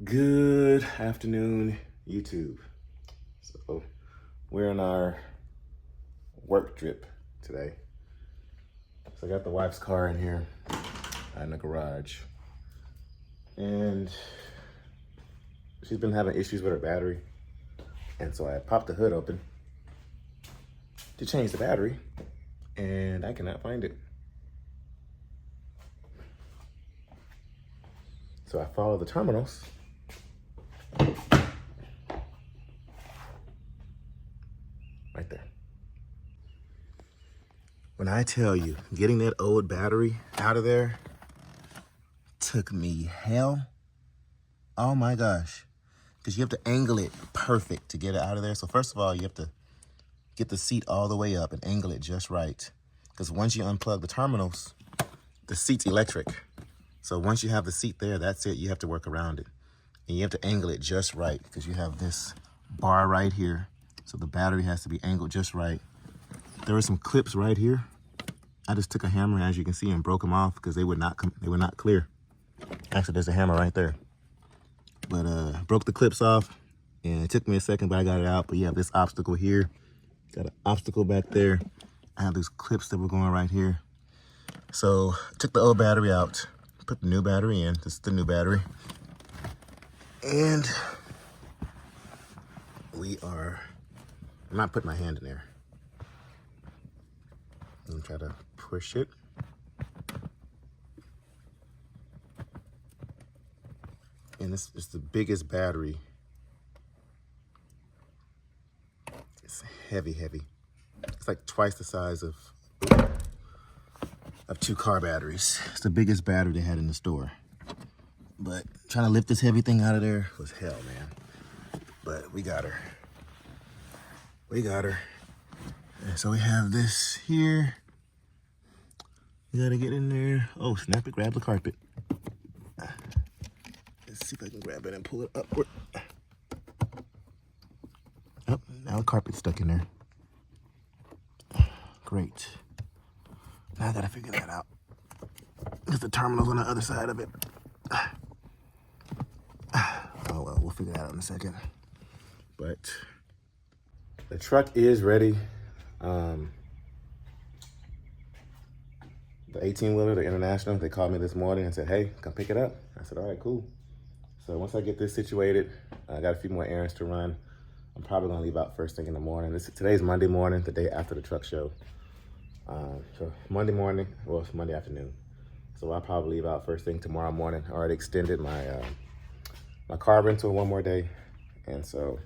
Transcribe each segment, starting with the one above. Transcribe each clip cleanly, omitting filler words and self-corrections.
Good afternoon, YouTube. So we're in our work trip today. So I got the wife's car in here in the garage. And she's been having issues with her battery. And so I popped the hood open to change the battery, and I cannot find it. So I follow the terminals. Right there. When I tell you, getting that old battery out of there took me hell. Oh my gosh. Because you have to angle it perfect to get it out of there. So first of all, you have to get the seat all the way up and angle it just right. Because once you unplug the terminals, the seat's electric. So once you have the seat there, that's it. You have to work around it. And you have to angle it just right because you have this bar right here. So the battery has to be angled just right. There were some clips right here. I just took a hammer, as you can see, and broke them off because they would not clear. Actually, there's a hammer right there. But broke the clips off, and it took me a second, but I got it out. But you have this obstacle here. Got an obstacle back there. I have these clips that were going right here. So I took the old battery out, put the new battery in. This is the new battery. And I'm not putting my hand in there. I'm gonna try to push it. And this is the biggest battery. It's heavy, heavy. It's like twice the size of 2 car batteries. It's the biggest battery they had in the store. But trying to lift this heavy thing out of there was hell, man. But we got her. We got her. And so we have this here. You gotta get in there. Oh, snap it, grab the carpet. Let's see if I can grab it and pull it upward. Oh, now the carpet's stuck in there. Great. Now I gotta figure that out. Because the terminal's on the other side of it. Oh well, we'll figure that out in a second. But the truck is ready. The 18-wheeler, the International, they called me this morning and said, hey, come pick it up. I said, all right, cool. So once I get this situated, I got a few more errands to run. I'm probably gonna leave out first thing in the morning. Today's Monday morning, the day after the truck show. So Monday morning, well, it's Monday afternoon. So I'll probably leave out first thing tomorrow morning. I already extended my my car rental one more day. And so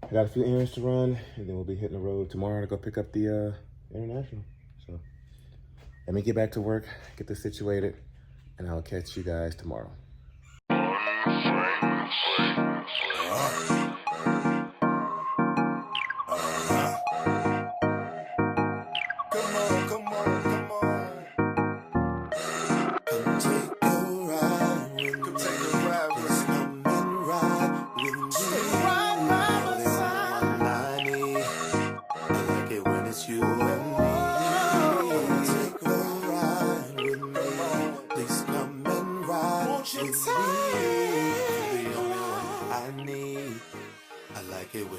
I got a few errands to run, and then we'll be hitting the road tomorrow to go pick up the International. So let me get back to work, get this situated, and I'll catch you guys tomorrow.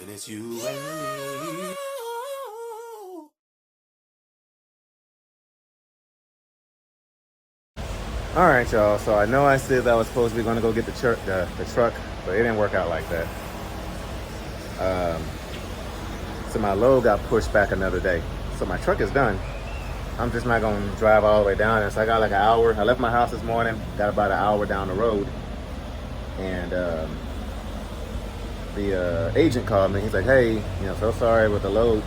It's you and me. All right, y'all. So I know I said that I was supposed to be going to go get the truck, but it didn't work out like that. So my load got pushed back another day. So my truck is done. I'm just not going to drive all the way down there. So I got like an hour. I left my house this morning, got about an hour down the road. And the agent called me. He's like, hey, so sorry with the load.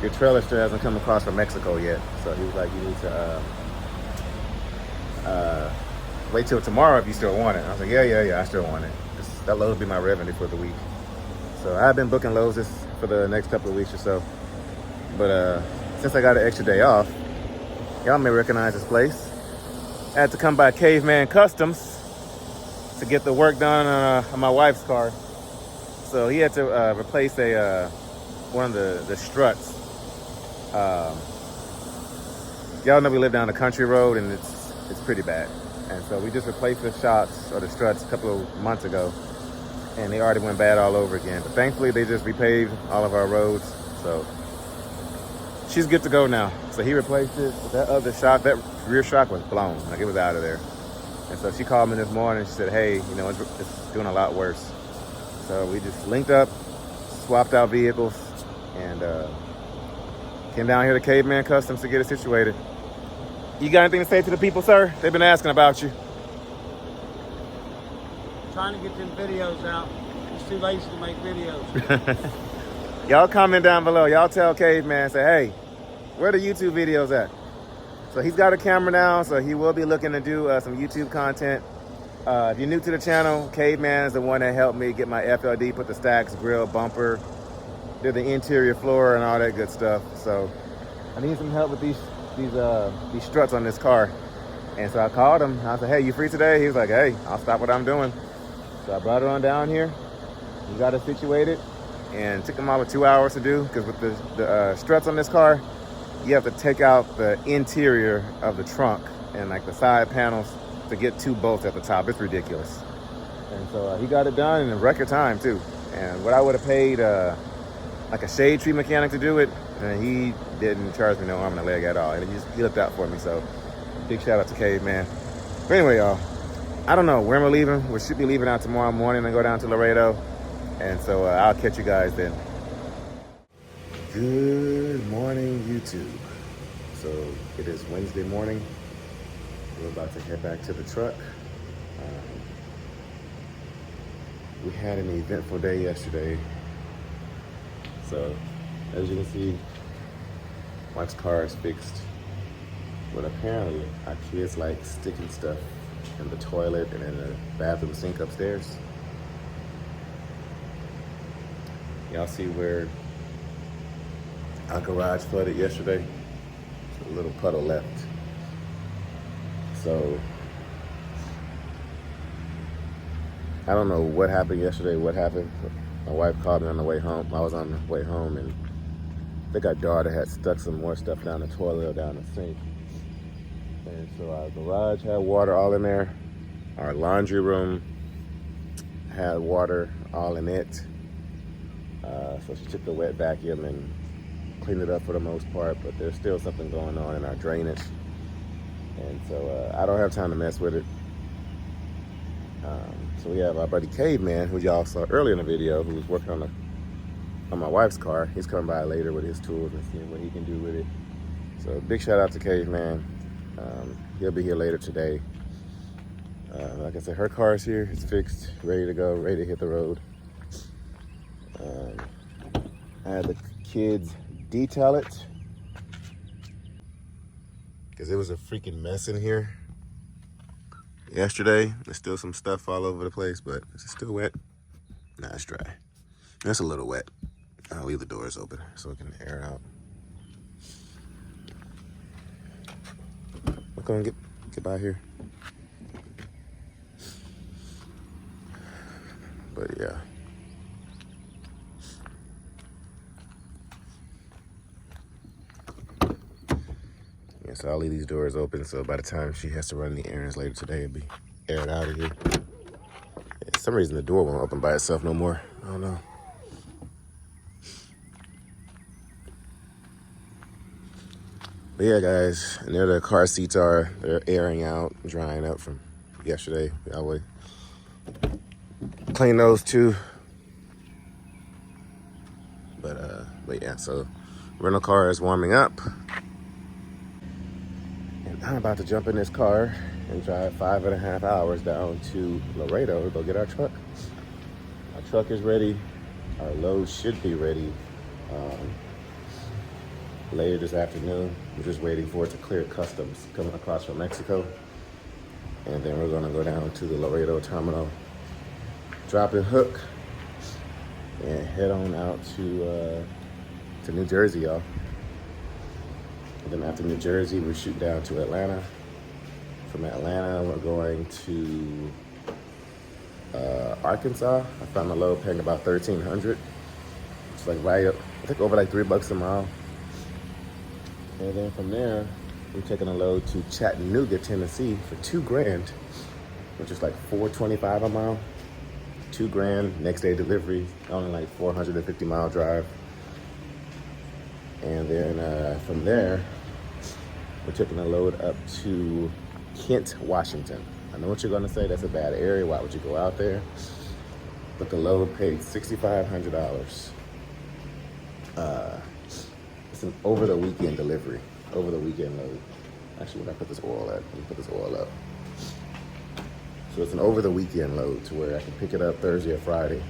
Your trailer still hasn't come across from Mexico yet. So he was like, you need to wait till tomorrow if you still want it. I was like, yeah, I still want it. That load will be my revenue for the week. So I've been booking loads for the next couple of weeks or so. But since I got an extra day off, y'all may recognize this place. I had to come by Caveman Customs to get the work done on my wife's car. So he had to replace one of the struts. Y'all know we live down a country road, and it's pretty bad. And so we just replaced the shocks or the struts a couple of months ago, and they already went bad all over again. But thankfully, they just repaved all of our roads, so she's good to go now. So he replaced it. That other shock, that rear shock was blown, like it was out of there. And so she called me this morning. She said, hey, you know, it's doing a lot worse. So we just linked up, swapped out vehicles, and came down here to Caveman Customs to get it situated. You got anything to say to the people, sir? They've been asking about you. Trying to get them videos out. It's too lazy to make videos. Y'all comment down below. Y'all tell Caveman, say, hey, where the YouTube videos at? So he's got a camera now, so he will be looking to do some YouTube content. If you're new to the channel, Caveman is the one that helped me get my FLD, put the stacks, grill, bumper, did the interior floor and all that good stuff. So I need some help with these struts on this car. And so I called him. I said, hey, you free today? He was like, hey, I'll stop what I'm doing. So I brought it on down here. We got it situated, and it took him all of 2 hours to do, because with the struts on this car, you have to take out the interior of the trunk and like the side panels to get 2 bolts at the top. It's ridiculous. And so he got it done in a record time too. And what I would have paid like a shade tree mechanic to do it, and he didn't charge me no arm and a leg at all. And he looked out for me. So big shout out to Caveman. But anyway, y'all, I don't know when we're leaving. We should be leaving out tomorrow morning and go down to Laredo. And so I'll catch you guys then. Good morning, YouTube. So it is Wednesday morning. We're about to head back to the truck. We had an eventful day yesterday. So as you can see, Mike's car is fixed. But apparently our kids like sticking stuff in the toilet and in the bathroom sink upstairs. Y'all see where our garage flooded yesterday? There's a little puddle left. So I don't know what happened yesterday, what happened. My wife called me on the way home. I was on the way home, and I think our daughter had stuck some more stuff down the toilet or down the sink. And so our garage had water all in there. Our laundry room had water all in it. So she took the wet vacuum and cleaned it up for the most part, but there's still something going on in our drainage. And so I don't have time to mess with it. So we have our buddy Caveman, who y'all saw earlier in the video, who was working on my wife's car. He's coming by later with his tools and seeing what he can do with it. So big shout out to Caveman. He'll be here later today. Like I said, her car is here. It's fixed, ready to go, ready to hit the road. I had the kids detail it because it was a freaking mess in here yesterday. There's still some stuff all over the place, but is it still wet? Nah, it's dry. It's a little wet. I'll leave the doors open so it can air out. We're gonna get by here. But yeah. Yeah, so I'll leave these doors open, so by the time she has to run the errands later today, it'll be aired out of here. Yeah, for some reason the door won't open by itself no more. I don't know. But yeah, guys, and there the car seats are. They're airing out, drying up from yesterday. I would clean those too. But yeah, so rental car is warming up. And I'm about to jump in this car and drive 5.5 hours down to Laredo to go get our truck. Our truck is ready. Our load should be ready later this afternoon. We're just waiting for it to clear customs coming across from Mexico. And then we're gonna go down to the Laredo terminal, drop and hook, and head on out to New Jersey, y'all. And then after New Jersey, we're shooting down to Atlanta. From Atlanta, we're going to Arkansas. I found a load paying about $1,300. It's like right up, I think over like $3 a mile. And then from there, I'm taking a load to Chattanooga, Tennessee for $2,000, which is like $425 a mile. $2,000, next day delivery, only like 450-mile drive. And then from there, we're taking a load up to Kent, Washington. I know what you're gonna say, that's a bad area, why would you go out there? But the load paid $6,500. It's an over the weekend delivery, over the weekend load. Actually, when I put this oil at, let me put this oil up. So it's an over the weekend load to where I can pick it up Thursday or Friday.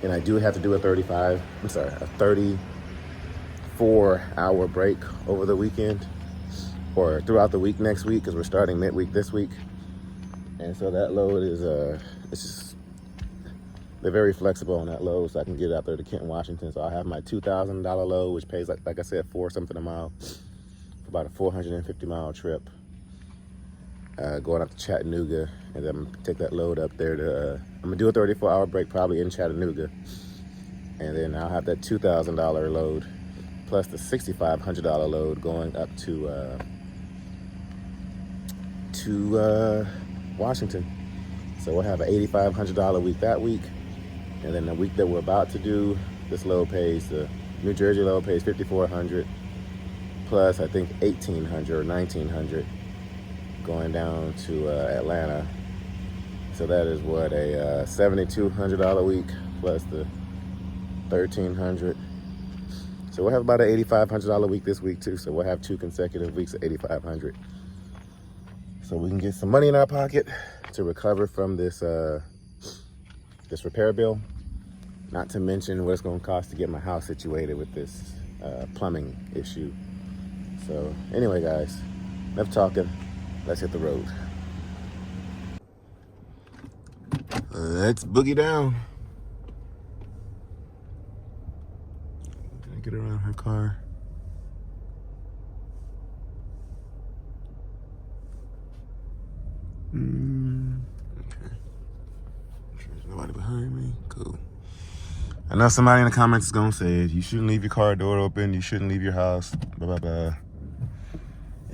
And I do have to do a 34-hour break over the weekend or throughout the week next week, because we're starting midweek this week. And so that load is, it's just, they're very flexible on that load, so I can get out there to Kent, Washington. So I have my $2,000 load, which pays, like I said, $4 something a mile, for about a 450-mile trip. Going up to Chattanooga, and then I'm gonna take that load up there to, I'm gonna do a 34-hour break probably in Chattanooga. And then I'll have that $2,000 load, plus the $6,500 load going up to Washington. So we'll have an $8,500 week that week. And then the week that we're about to do, this load pays, the New Jersey load pays $5,400, plus I think $1,800 or $1,900 going down to Atlanta. So that is what, a $7,200 week plus the $1,300. So we'll have about an $8,500 week this week too. So we'll have 2 consecutive weeks of $8,500. So we can get some money in our pocket to recover from this this repair bill. Not to mention what it's going to cost to get my house situated with this plumbing issue. So anyway, guys, enough talking. Let's hit the road. Let's boogie down. Can I get around her car? Okay. There's nobody behind me. Cool. I know somebody in the comments is gonna say you shouldn't leave your car door open, you shouldn't leave your house, blah blah blah.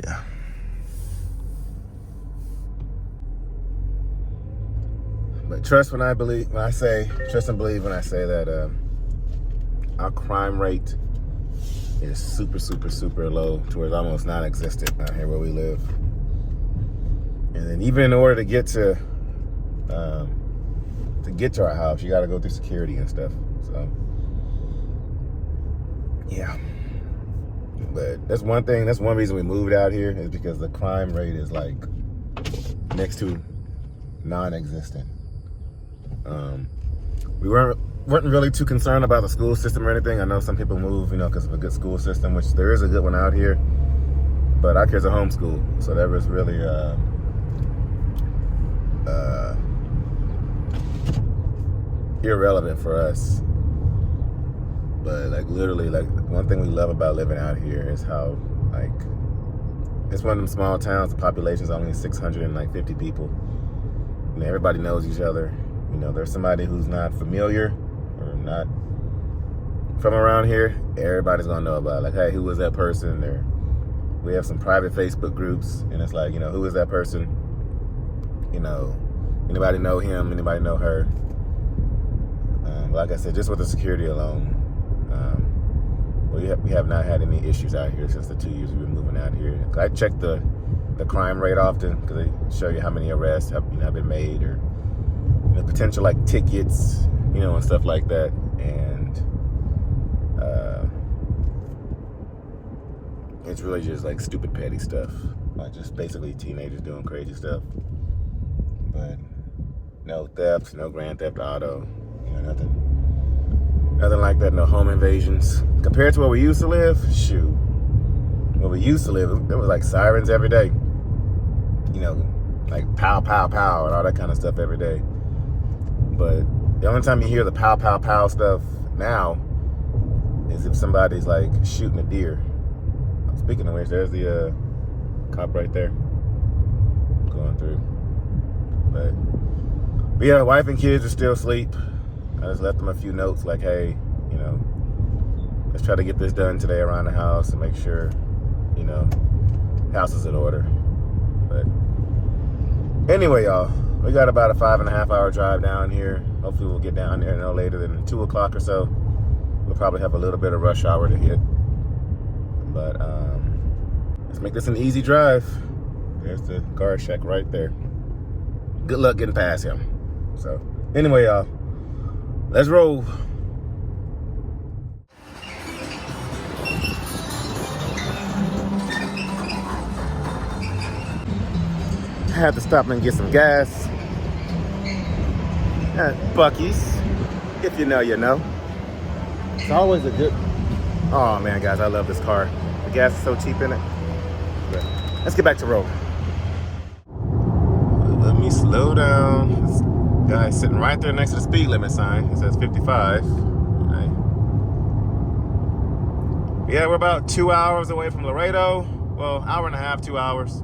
Yeah. But trust and believe when I say that our crime rate is super low, to where it's almost non-existent out here where we live. And then even in order to get to our house, you got to go through security and stuff. So yeah, but that's one thing. That's one reason we moved out here, is because the crime rate is like next to non-existent. We weren't really too concerned about the school system or anything. I know some people move, because of a good school system, which there is a good one out here. But our kids are homeschooled, so that was really irrelevant for us. But like literally, like one thing we love about living out here is how like it's one of them small towns. The population is only 650 people. Everybody knows each other. There's somebody who's not familiar or not from around here, everybody's gonna know about it. Like, hey, who was that person? Or we have some private Facebook groups, and it's like, who is that person? Anybody know him? Anybody know her? Like I said, just with the security alone, we have not had any issues out here since the 2 years we've been moving out here. I check the crime rate often, because they show you how many arrests have been made, or potential like tickets, and stuff like that. And it's really just like stupid petty stuff, like just basically teenagers doing crazy stuff. But no thefts, no grand theft auto, nothing like that. No home invasions. Compared to where we used to live, shoot, where we used to live, there was like sirens every day, like pow pow pow and all that kind of stuff every day. But the only time you hear the pow pow pow stuff now is if somebody's like shooting a deer. Speaking of which, there's the cop right there going through. But yeah, wife and kids are still asleep. I just left them a few notes like, hey, let's try to get this done today around the house and make sure, House is in order. But anyway, y'all, we got about a 5.5 hour drive down here. Hopefully we'll get down there no later than 2 o'clock or so. We'll probably have a little bit of rush hour to hit. But let's make this an easy drive. There's the guard shack right there. Good luck getting past him. So anyway, y'all, let's roll. I had to stop and get some gas at Buc-ee's. If you know, you know. It's always a good... Oh man, guys, I love this car. The gas is so cheap in it. But let's get back to road. Let me slow down. This guy's sitting right there next to the speed limit sign. It says 55. Right. Yeah, we're about 2 hours away from Laredo. Well, hour and a half, 2 hours.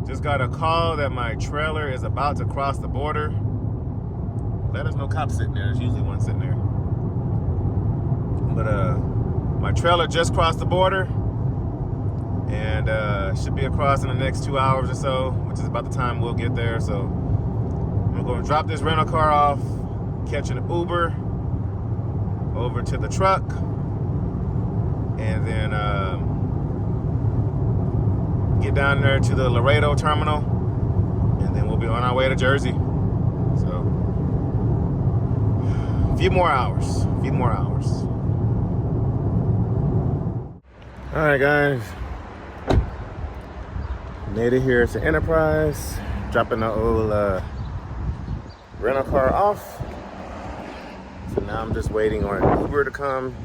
Just got a call that my trailer is about to cross the border. There's no cop sitting there. There's usually one sitting there. But my trailer just crossed the border and should be across in the next 2 hours or so, which is about the time we'll get there. So I'm going to drop this rental car off, catch an Uber over to the truck, and then get down there to the Laredo terminal, and then we'll be on our way to Jersey. So a few more hours. All right, guys. Made it here to Enterprise. Dropping the old rental car off. So now I'm just waiting on an Uber to come.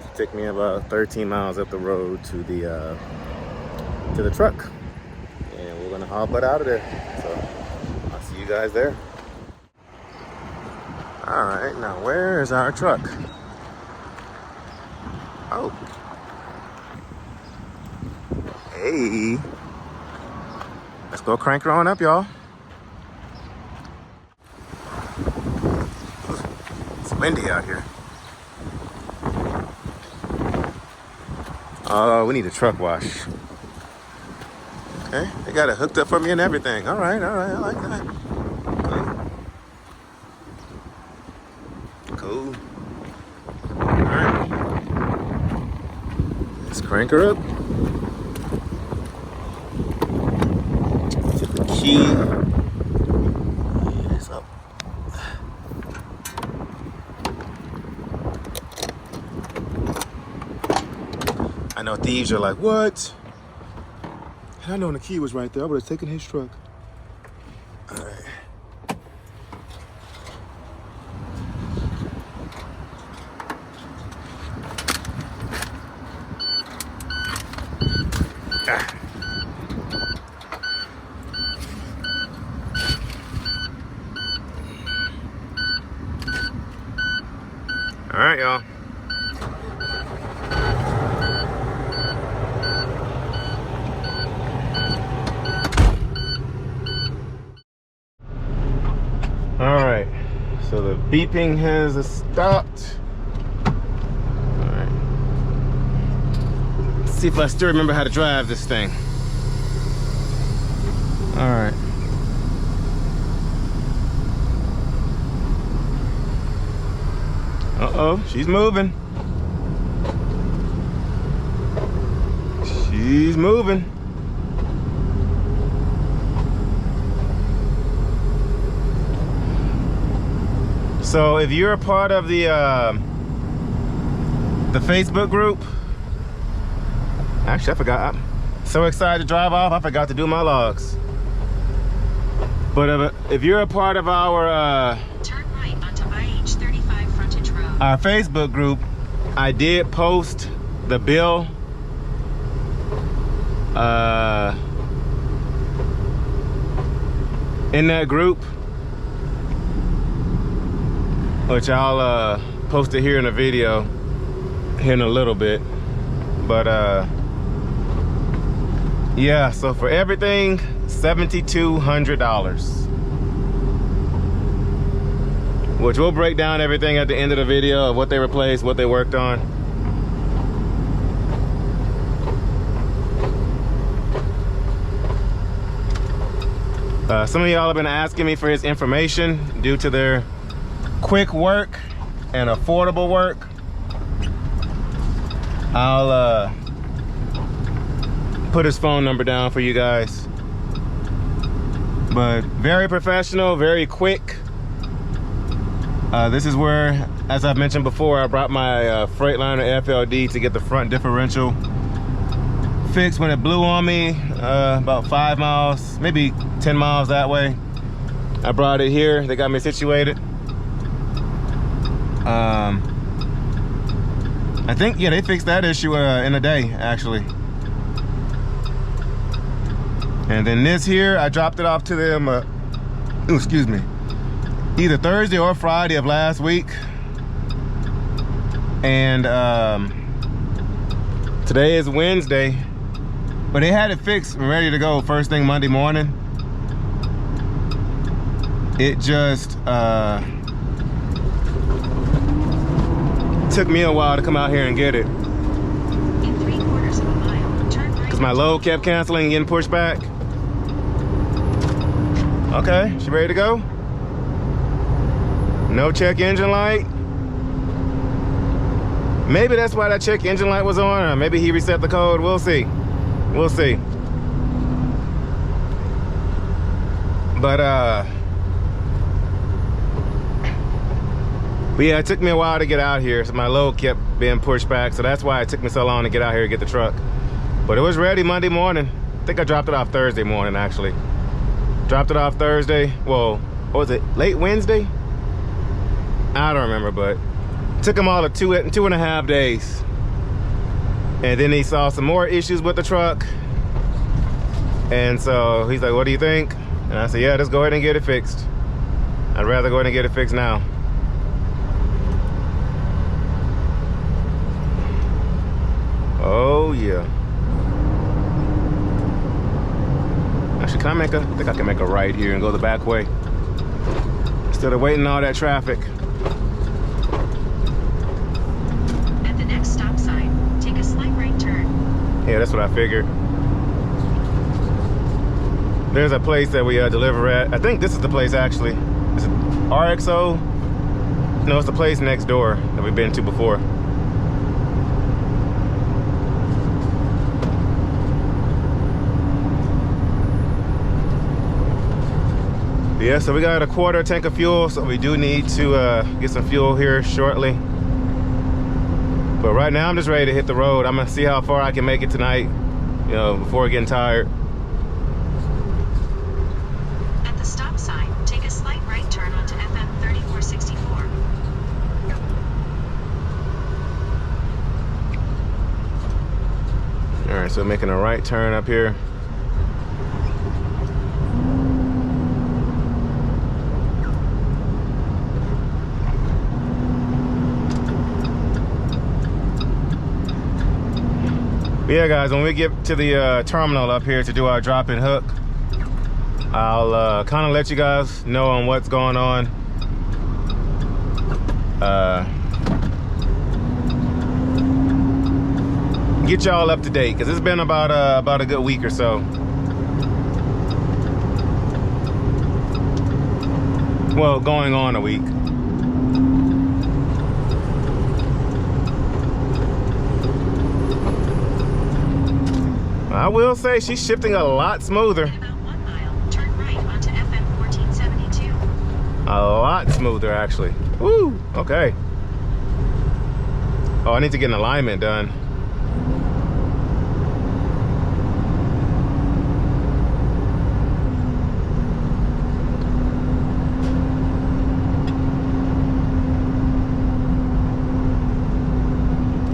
It'll take me about 13 miles up the road to the truck. And we're gonna haul butt out of there. So I'll see you guys there. All right, now where is our truck? Oh. Hey. Let's go crank her on up, y'all. It's windy out here. Oh, we need a truck wash. Okay, they got it hooked up for me and everything. All right, I like that. Cool. All right. Let's crank her up. Get the key. Yes, up. I know thieves are like, what? I know the key was right there. I would have taken his truck. All right. All right, y'all. All right, so the beeping has stopped. All right. Let's see if I still remember how to drive this thing. All right. Uh-oh, she's moving. She's moving. So if you're a part of the Facebook group, actually I forgot. I'm so excited to drive off, I forgot to do my logs. But if you're a part of our turn right onto IH35 frontage road. Our Facebook group, I did post the bill in that group, which I'll post it here in a video here in a little bit. But yeah, so for everything, $7,200, which we'll break down everything at the end of the video of what they replaced, what they worked on. Some of y'all have been asking me for his information due to their quick work and affordable work. I'll put his phone number down for you guys. But very professional, very quick. This is where, as I've mentioned before, I brought my Freightliner FLD to get the front differential fixed when it blew on me about 5 miles, maybe 10 miles that way. I brought it here. They got me situated. I think, yeah, they fixed that issue in a day, actually. And then this here, I dropped it off to them, excuse me, either Thursday or Friday of last week. And today is Wednesday, but they had it fixed and ready to go first thing Monday morning. It just took me a while to come out here and get it. In 3/4 of a mile, turn right. Because my load kept canceling and getting pushed back. Okay, she ready to go? No check engine light. Maybe that's why that check engine light was on, or maybe he reset the code. We'll see. We'll see. But yeah, it took me a while to get out here, so my load kept being pushed back, so that's why it took me so long to get out here and get the truck. But it was ready Monday morning. I think I dropped it off Thursday morning, actually. Dropped it off Thursday. Well, what was it? Late Wednesday? I don't remember, but it took him all of 2.5 days. And then he saw some more issues with the truck. And so he's like, what do you think? And I said, yeah, just go ahead and get it fixed. I'd rather go ahead and get it fixed now. Oh yeah. Actually, can I make I think I can make a right here and go the back way instead of waiting all that traffic. At the next stop sign, take a slight right turn. Yeah, that's what I figured. There's a place that we deliver at. I think this is the place, actually. Is it RXO? No, it's the place next door that we've been to before. Yeah, so we got a 1/4 tank of fuel, so we do need to get some fuel here shortly. But right now, I'm just ready to hit the road. I'm gonna see how far I can make it tonight, you know, before getting tired. At the stop sign, take a slight right turn onto FM 3464. All right, so making a right turn up here. Yeah, guys, when we get to the terminal up here to do our drop and hook, I'll kind of let you guys know on what's going on. Get y'all up to date, because it's been about a good week or so. Well, going on a week. I will say she's shifting a lot smoother. In about 1 mile, turn right onto FM 1472. A lot smoother, actually. Woo, okay. Oh, I need to get an alignment done.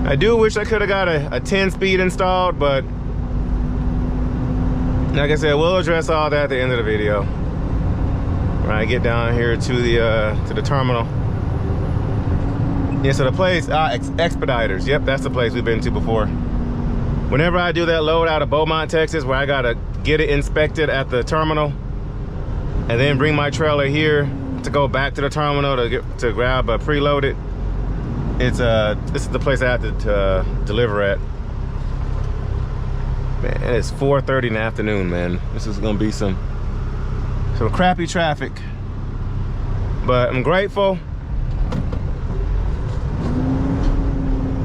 I do wish I could have got a 10-speed installed, but like I said, we'll address all that at the end of the video. When I get down here to the terminal. Yeah, so the place, Expeditors. Yep, that's the place we've been to before. Whenever I do that load out of Beaumont, Texas, where I gotta get it inspected at the terminal, and then bring my trailer here to go back to the terminal to grab a preloaded. This is the place I have to deliver at. Man, it's 4:30 in the afternoon, man. This is gonna be some Some crappy traffic, but I'm grateful.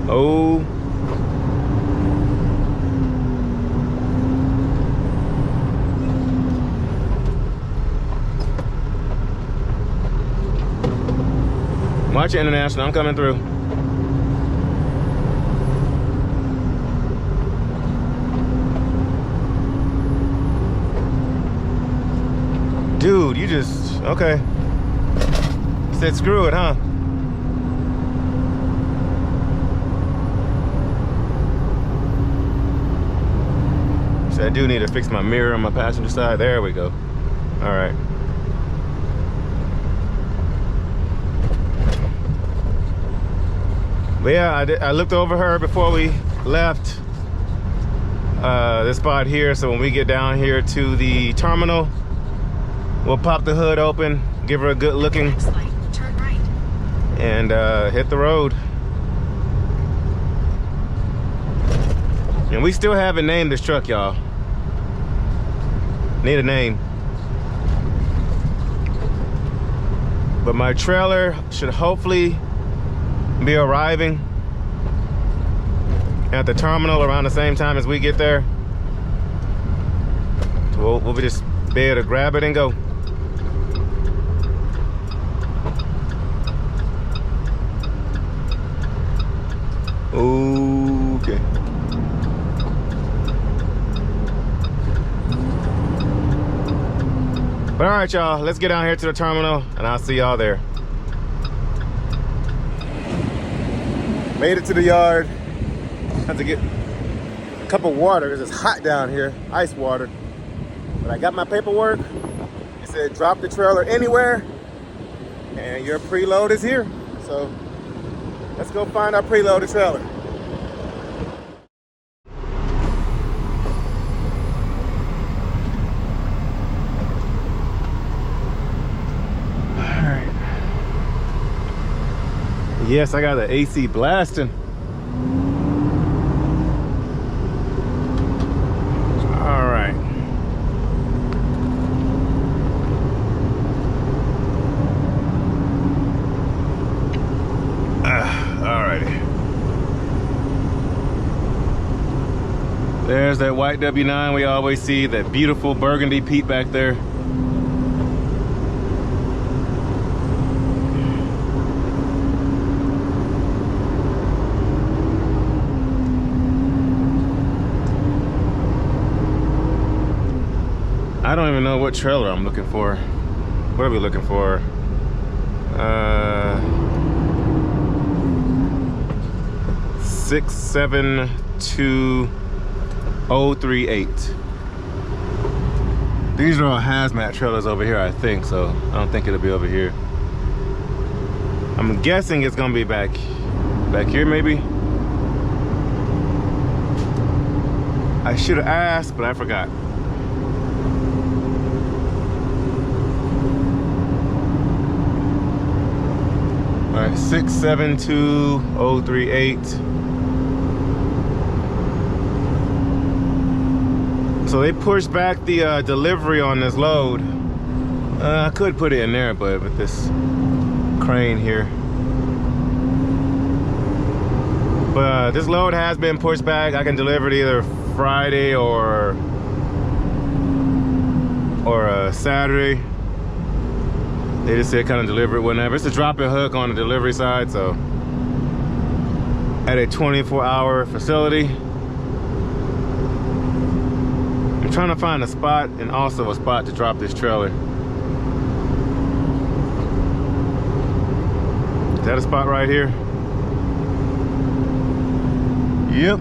Oh. Watch it, International, I'm coming through. Dude, you just, okay. You said screw it, huh? So I do need to fix my mirror on my passenger side. There we go. All right. But yeah, I looked over her before we left this spot here. So when we get down here to the terminal, we'll pop the hood open, give her a good looking, Next light, turn right. and hit the road. And we still haven't named this truck, y'all. Need a name. But my trailer should hopefully be arriving at the terminal around the same time as we get there. So we'll just be able to grab it and go. Okay. But all right, y'all, let's get down here to the terminal and I'll see y'all there. Made it to the yard. Had to get a cup of water because it's hot down here, ice water. But I got my paperwork. It said drop the trailer anywhere and your preload is here. So let's go find our preloaded trailer. All right. Yes, I got the AC blasting. All right. Alrighty. There's that white W9 we always see, that beautiful burgundy Pete back there. I don't even know what trailer I'm looking for. What are we looking for? 672038. These are all hazmat trailers over here, I think, so I don't think it'll be over here. I'm guessing it's gonna be back here, maybe. I should have asked, but I forgot. All right, 672038. So they pushed back the delivery on this load. I could put it in there, but with this crane here. But this load has been pushed back. I can deliver it either Friday or Saturday. They just said kind of deliver it whenever. It's a drop-in hook on the delivery side, so at a 24-hour facility. I'm trying to find a spot and also a spot to drop this trailer. Is that a spot right here? Yep.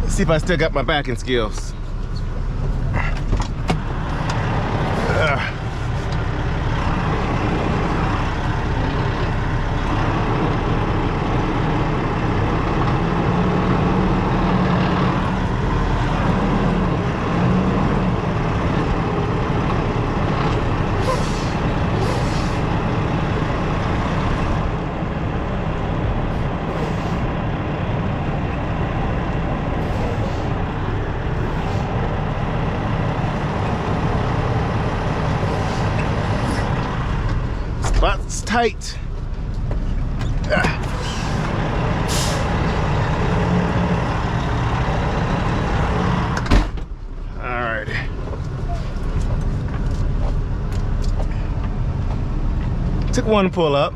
See if I still got my backing skills. tight. All right. Took one pull up.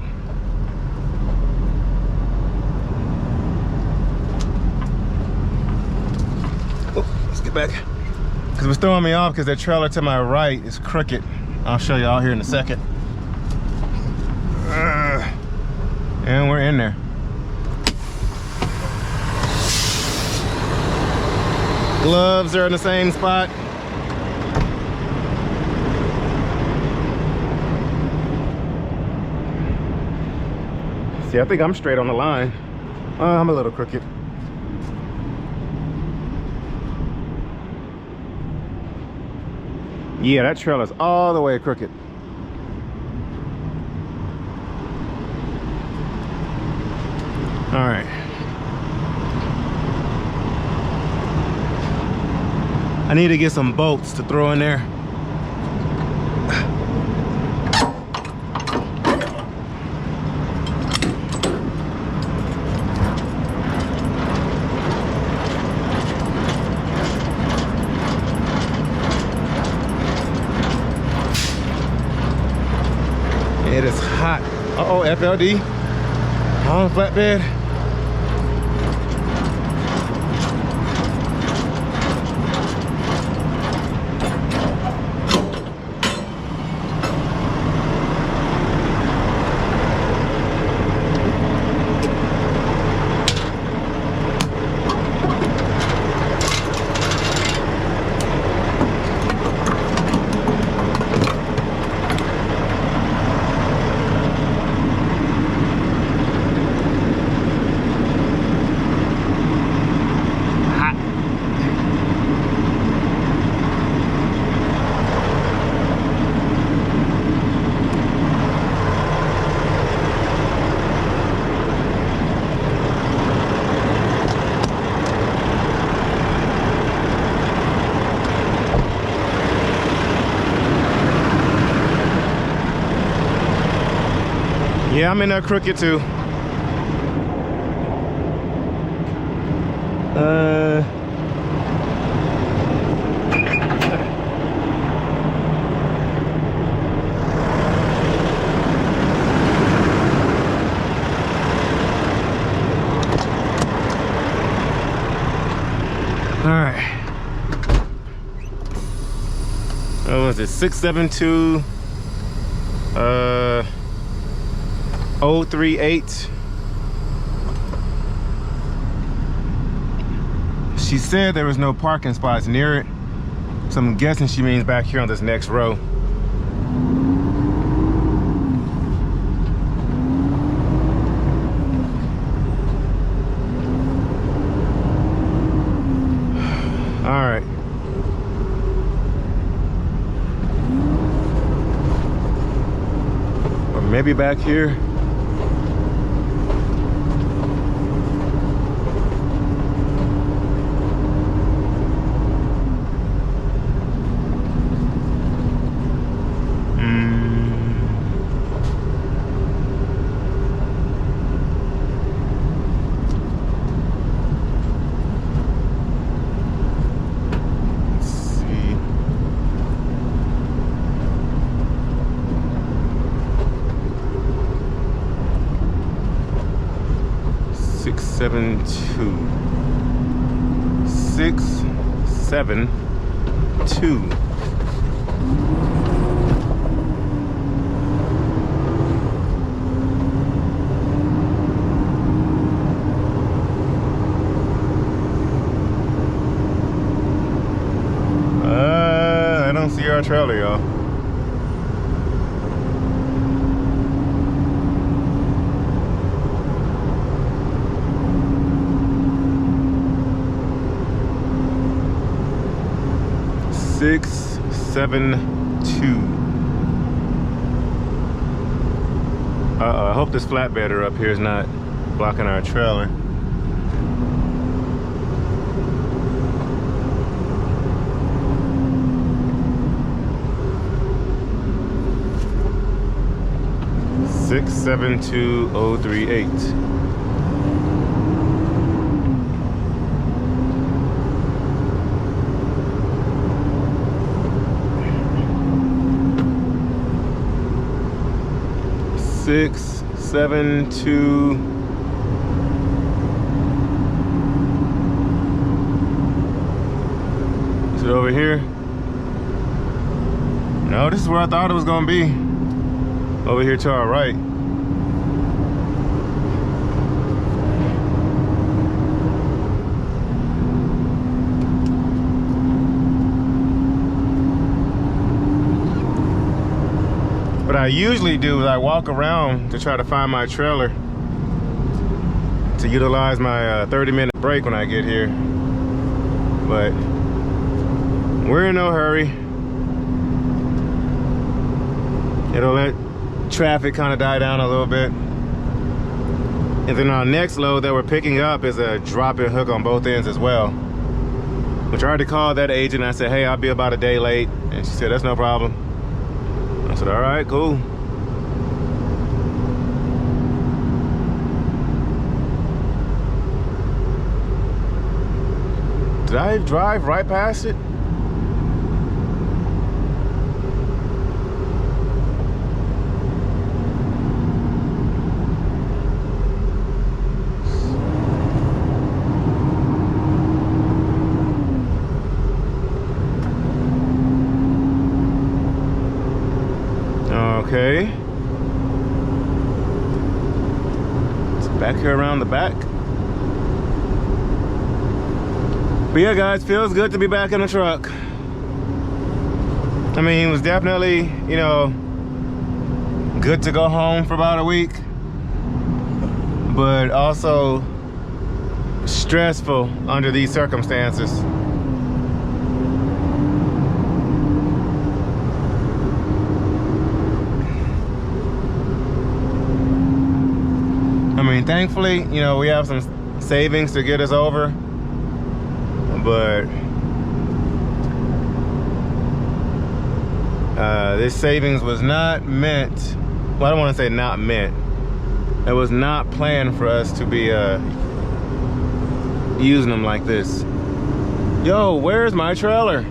Oh, let's get back. Because it was throwing me off because that trailer to my right is crooked. I'll show y'all here in a second. And we're in there. Gloves are in the same spot. See, I think I'm straight on the line. I'm a little crooked. Yeah, that trailer's all the way crooked. All right. I need to get some bolts to throw in there. It is hot. Uh-oh, FLD on flatbed. Yeah, I'm in there crooked too. All right. What was it? 672. 038. She said there was no parking spots near it, so I'm guessing she means back here on this next row. All right. Or maybe back here. Seven two 672. I don't see our trailer, y'all. Six, 7, 2. I hope this flatbedder up here is not blocking our trailer. 672-038. Six, seven, two. Is it over here? No, this is where I thought it was gonna be. Over here to our right. What I usually do is I walk around to try to find my trailer to utilize my 30-minute break when I get here. But we're in no hurry. It'll let traffic kind of die down a little bit. And then our next load that we're picking up is a drop-in hook on both ends as well. Which I already called that agent. I said, hey, I'll be about a day late. And she said, that's no problem. I said, all right, cool. Did I drive right past it? Okay. It's back here around the back. But yeah, guys, feels good to be back in the truck. I mean, it was definitely, you know, good to go home for about a week, but also stressful under these circumstances. I mean, thankfully, you know, we have some savings to get us over, but this savings was not meant, well, I don't want to say not meant, it was not planned for us to be using them like this. Yo, where's my trailer?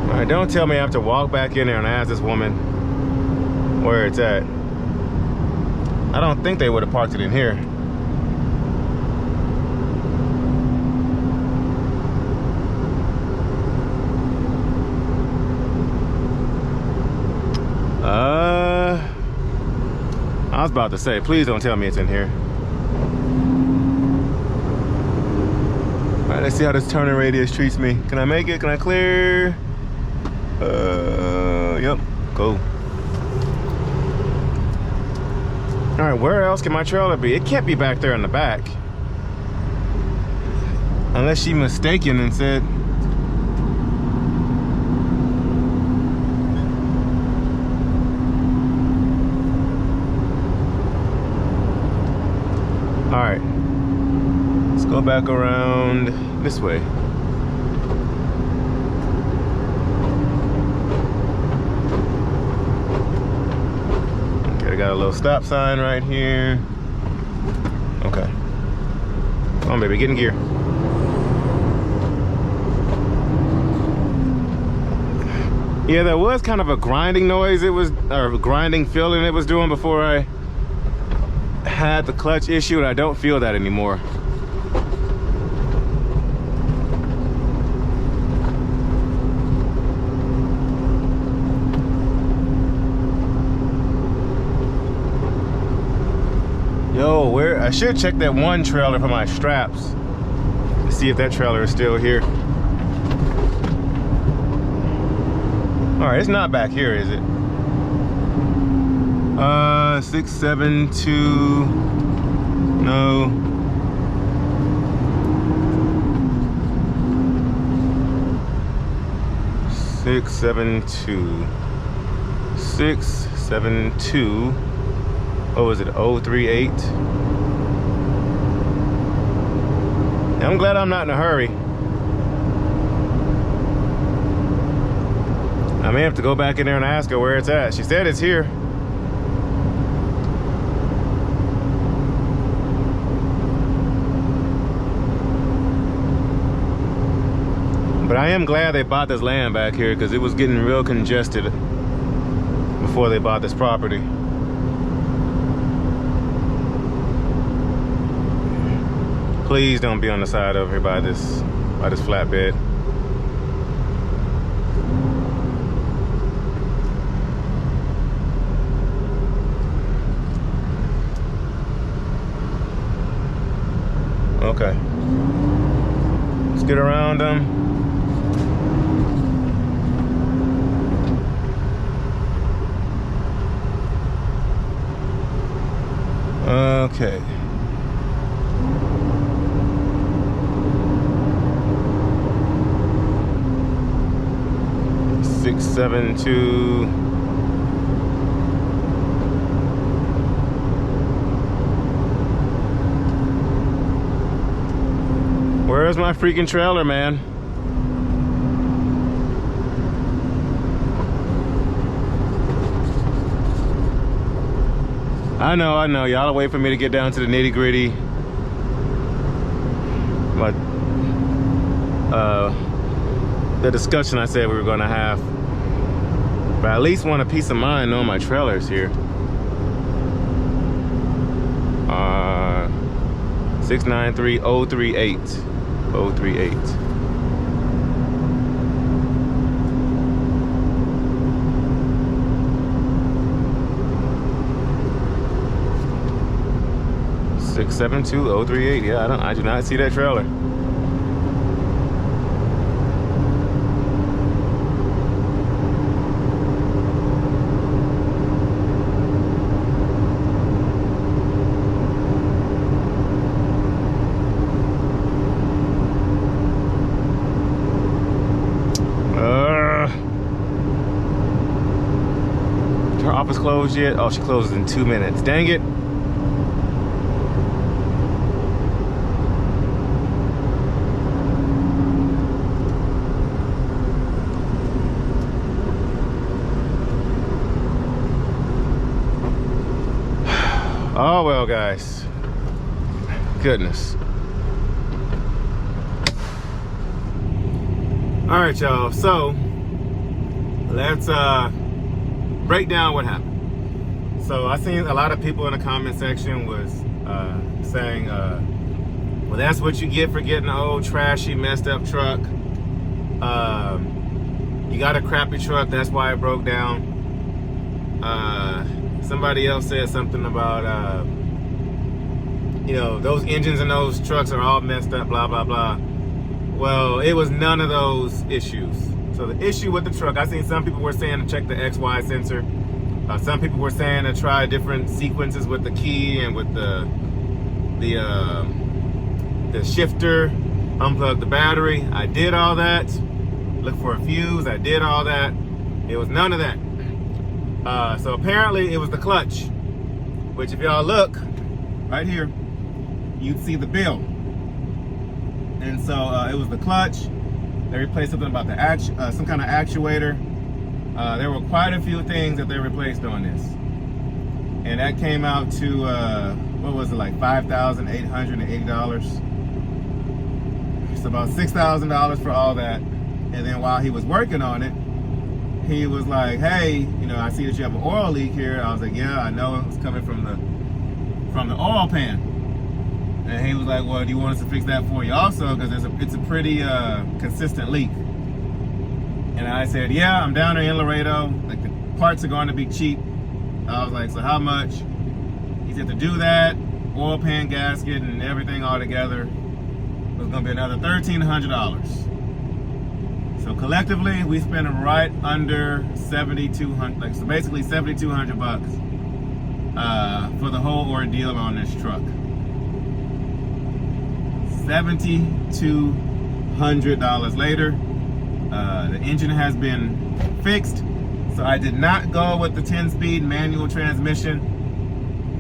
All right, don't tell me I have to walk back in there and ask this woman where it's at. I don't think they would have parked it in here. I was about to say, please don't tell me it's in here. All right, let's see how this turning radius treats me. Can I make it? Can I clear? Yep, cool. All right, where else can my trailer be? It can't be back there in the back. Unless she mistaken and said, all right, let's go back around this way. Okay, I got a little stop sign right here. Okay. Come on, baby, get in gear. Yeah, there was kind of a grinding noise it was, or a grinding feeling it was doing before I had the clutch issue, and I don't feel that anymore. Yo, where I should check that one trailer for my straps to see if that trailer is still here. All right, it's not back here, is it? 672, no. Six, seven, two. 672. Oh, is it 038? I'm glad I'm not in a hurry. I may have to go back in there and ask her where it's at. She said it's here. But I am glad they bought this land back here because it was getting real congested before they bought this property. Please don't be on the side over here by this flatbed. Okay. Let's get around them. Okay. Six, 7, 2. Where's my freaking trailer, man? I know. Y'all wait for me to get down to the nitty gritty. But the discussion I said we were gonna have. But I at least want a peace of mind knowing my trailer's here. 693-038. 038. Six 72038. Yeah, I do not see that trailer. Her office closed yet? Oh, she closes in 2 minutes. Dang it. Oh well, guys. Goodness. All right, y'all. So let's break down what happened. So I seen a lot of people in the comment section was saying, well, that's what you get for getting an old, trashy, messed up truck. You got a crappy truck, that's why it broke down. Somebody else said something about, you know, those engines in those trucks are all messed up, blah, blah, blah. Well, it was none of those issues. So the issue with the truck, I seen some people were saying to check the XY sensor. Some people were saying to try different sequences with the key and with the shifter, unplug the battery. I did all that. Look for a fuse, I did all that. It was none of that. So apparently it was the clutch, which if y'all look right here, you'd see the bill. And so it was the clutch. They replaced something about the some kind of actuator. There were quite a few things that they replaced on this. And that came out to, what was it, like $5,880. It's about $6,000 for all that. And then while he was working on it, he was like, hey, you know, I see that you have an oil leak here. I was like, yeah, I know it's coming from the oil pan. And he was like, well, do you want us to fix that for you also? Because it's a pretty consistent leak. And I said, yeah, I'm down there in Laredo. Like, the parts are going to be cheap. I was like, so how much? He said to do that, oil pan gasket and everything all together, it was going to be another $1,300. So collectively, we spent right under $7,200, like, so basically $7,200 bucks for the whole ordeal on this truck. $7,200 later, the engine has been fixed. So I did not go with the 10-speed manual transmission.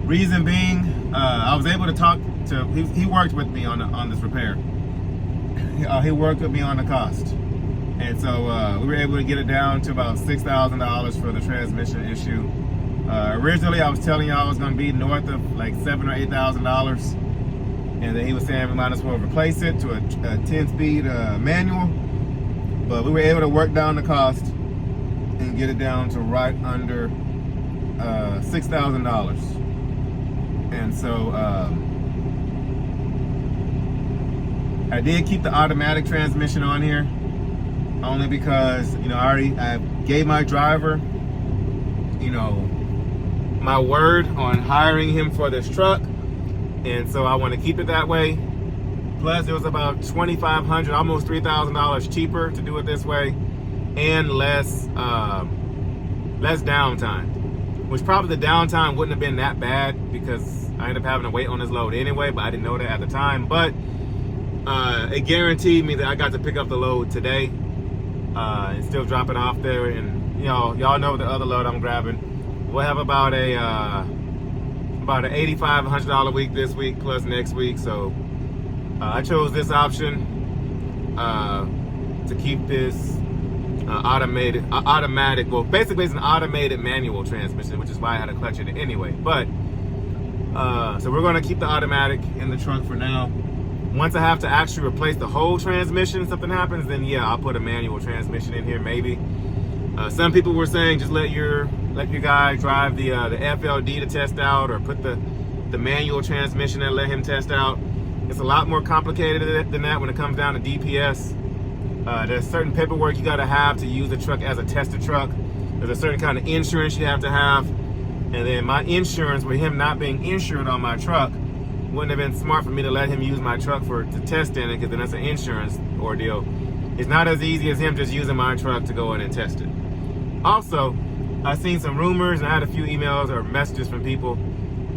Reason being, I was able to talk to, he worked with me on this repair. He worked with me on the cost. And so we were able to get it down to about $6,000 for the transmission issue. Originally, I was telling y'all it was going to be north of like $7,000 or $8,000, and then he was saying we might as well replace it to a 10-speed manual. But we were able to work down the cost and get it down to right under $6,000. And so I did keep the automatic transmission on here, only because, you know, I gave my driver, you know, my word on hiring him for this truck, and so I want to keep it that way. Plus, it was about $2,500, almost $3,000 cheaper to do it this way, and less downtime. Which probably the downtime wouldn't have been that bad because I ended up having to wait on this load anyway, but I didn't know that at the time. But it guaranteed me that I got to pick up the load today and still drop it off there. And y'all know the other load I'm grabbing. We'll have about an $8,500 week this week plus next week. So I chose this option to keep this automatic. Well, basically it's an automated manual transmission, which is why I had to clutch it anyway. But so we're going to keep the automatic in the trunk for now. Once I have to actually replace the whole transmission, something happens, then yeah, I'll put a manual transmission in here maybe. Some people were saying just let your guy drive the FLD to test out, or put the manual transmission and let him test out. It's a lot more complicated than that when it comes down to DPS. There's certain paperwork you got to have to use the truck as a tester truck. There's a certain kind of insurance you have to have. And then my insurance, with him not being insured on my truck, wouldn't have been smart for me to let him use my truck to test in it, because then that's an insurance ordeal. It's not as easy as him just using my truck to go in and test it. Also, I've seen some rumors, and I had a few emails or messages from people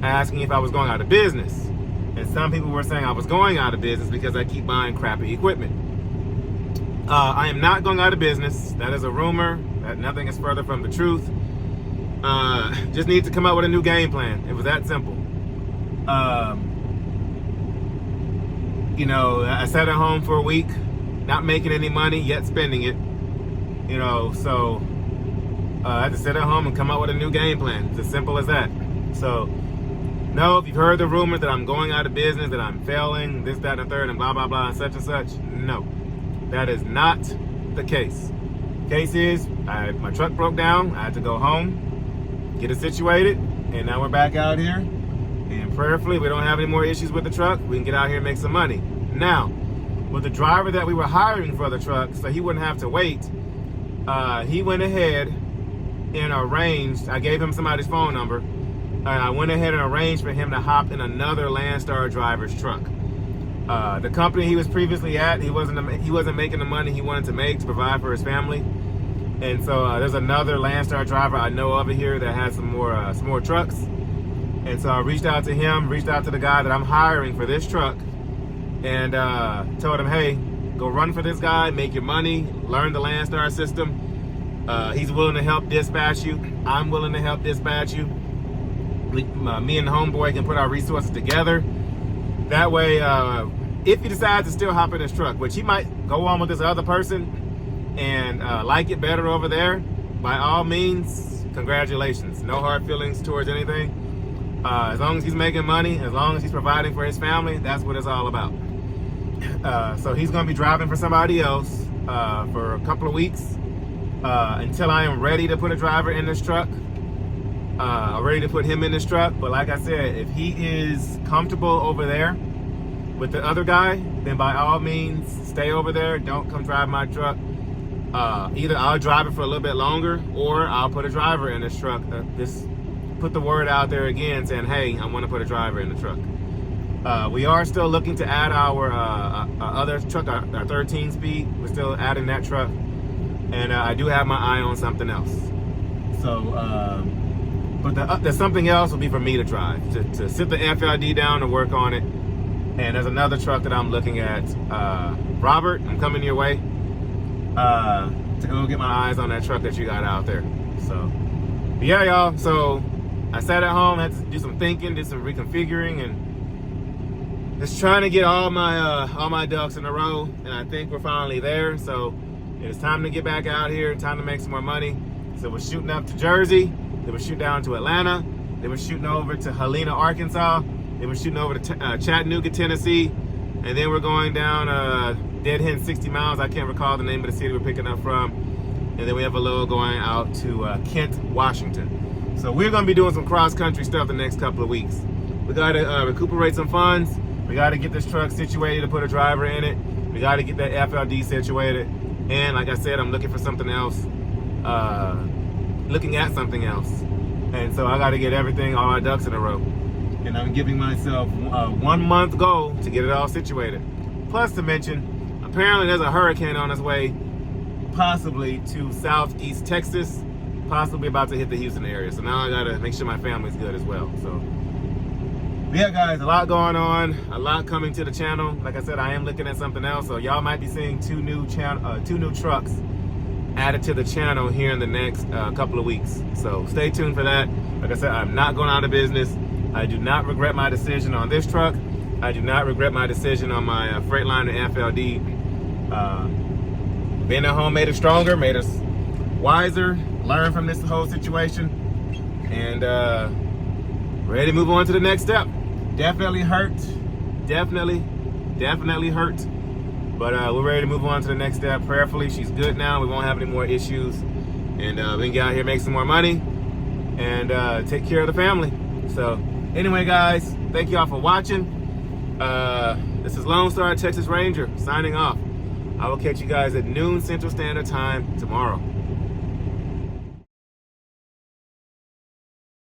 asking if I was going out of business. And some people were saying I was going out of business because I keep buying crappy equipment. I am not going out of business. That is a rumor. That nothing is further from the truth. Just need to come up with a new game plan. It was that simple. You know, I sat at home for a week, not making any money, yet spending it. You know, so I had to sit at home and come up with a new game plan. It's as simple as that. So, no, if you've heard the rumors that I'm going out of business, that I'm failing, this, that, and the third, and blah, blah, blah, and such, no. That is not the case. Case is, my truck broke down. I had to go home, get it situated, and now we're back out here. And prayerfully, we don't have any more issues with the truck. We can get out here and make some money. Now, with the driver that we were hiring for the truck, so he wouldn't have to wait, he went ahead and arranged, I gave him somebody's phone number, and I went ahead and arranged for him to hop in another Landstar driver's truck. The company he was previously at, he wasn't making the money he wanted to make to provide for his family. And so there's another Landstar driver I know over here that has some more trucks. And so I reached out to him, reached out to the guy that I'm hiring for this truck, and told him, hey, go run for this guy, make your money, learn the Landstar system. He's willing to help dispatch you. I'm willing to help dispatch you. Me and the homeboy can put our resources together. That way, if he decides to still hop in his truck, which he might go on with this other person and like it better over there, by all means, congratulations. No hard feelings towards anything. As long as he's making money, as long as he's providing for his family, that's what it's all about. So he's going to be driving for somebody else for a couple of weeks until I am ready to put a driver in this truck. Ready to put him in this truck. But like I said, if he is comfortable over there with the other guy, then by all means, stay over there. Don't come drive my truck. Either I'll drive it for a little bit longer, or I'll put a driver in this truck. Put the word out there again saying, hey, I want to put a driver in the truck. We are still looking to add our other truck, our 13 speed. We're still adding that truck. And I do have my eye on something else. So, but there's something else will be for me to drive, to sit the FLD down and work on it. And there's another truck that I'm looking at. Robert, I'm coming your way to go get my eyes on that truck that you got out there. So, yeah, y'all. So I sat at home, had to do some thinking, did some reconfiguring, and just trying to get all my ducks in a row. And I think we're finally there. So It's time to get back out here, time to make some more money. So we're shooting up to Jersey, then we're shooting down to Atlanta, then we're shooting over to Helena, Arkansas, then we're shooting over to Chattanooga, Tennessee, and then we're going down Dead Hen 60 miles. I can't recall the name of the city we're picking up from. And then we have a load going out to Kent, Washington. So we're gonna be doing some cross-country stuff the next couple of weeks. We gotta recuperate some funds. We gotta get this truck situated to put a driver in it. We gotta get that FLD situated. And like I said, I'm looking for something else, looking at something else. And so I gotta get everything, all my ducks in a row. And I'm giving myself a 1 month goal to get it all situated. Plus to mention, apparently there's a hurricane on its way, possibly to southeast Texas, possibly about to hit the Houston area. So now I gotta make sure my family's good as well. So yeah, guys, a lot going on, a lot coming to the channel. Like I said, I am looking at something else. So y'all might be seeing two new trucks added to the channel here in the next couple of weeks. So stay tuned for that. Like I said, I'm not going out of business. I do not regret my decision on this truck. I do not regret my decision on my Freightliner FLD. Being at home made us stronger, made us wiser, learn from this whole situation, and ready to move on to the next step. Definitely hurt, definitely hurt, but we're ready to move on to the next step. Prayerfully, she's good now. We won't have any more issues, and we can get out here, make some more money, and take care of the family. So anyway, guys, thank y'all for watching. This is LoneStarTexasRanger signing off. I will catch you guys at noon Central Standard Time tomorrow.